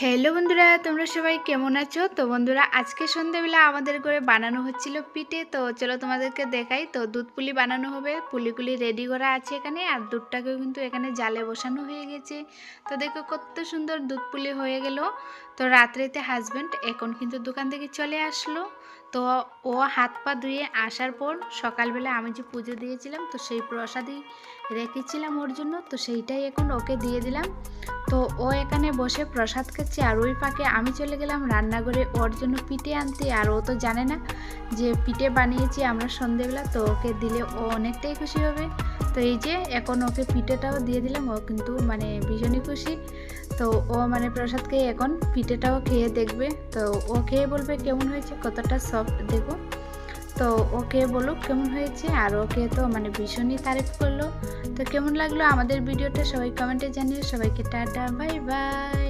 Hello বন্ধুরা, তোমরা সবাই কেমন আছো? তো বন্ধুরা, আজকে সন্ধ্যাবেলা আমাদের ঘরে বানানো হচ্ছিল পিঠে। তো চলো তোমাদেরকে দেখাই। তো দুধ পুলি বানানো হবে, পুলিগুলি রেডি করা আছে এখানে, আর দুধটাকেও কিন্তু এখানে জালে বসানো হয়ে গেছে। তো দেখো কত সুন্দর দুধ পুলি হয়ে গেল। তো রাত্রেতে হাজব্যান্ড এখন কিন্তু দোকান থেকে চলে আসলো। তো ও হাত পা ধুয়ে আসার পর সকালবেলা আমি যে পুজো দিয়েছিলাম, তো সেই প্রসাদই রেখেছিলাম ওর জন্য, তো সেইটাই এখন ওকে দিয়ে দিলাম। তো ও এখানে বসে প্রসাদ খাচ্ছে, আর ওই ফাঁকে আমি চলে গেলাম রান্নাঘরে ওর জন্য পিঠে আনতে। আর ও তো জানে না যে পিঠে বানিয়েছি আমরা সন্ধেবেলা, তো ওকে দিলে ও অনেকটাই খুশি হবে। তো এই যে এখন ওকে পিঠেটাও দিয়ে দিলাম, ও কিন্তু মানে ভীষণই খুশি। তো ও মানে প্রসাদ খেয়ে এখন পিঠেটাও খেয়ে দেখবে। তো ও খেয়ে বলবে কেমন হয়েছে, কতটা সফট দেখো। তো ওকে বলুক কেমন হয়েছে, আর ওকে তো মানে ভীষণই তারিফ করলো। তো কেমন লাগলো আমাদের ভিডিওটা সবাই কমেন্টে জানিও। সবাইকে টাটা, বাই বাই।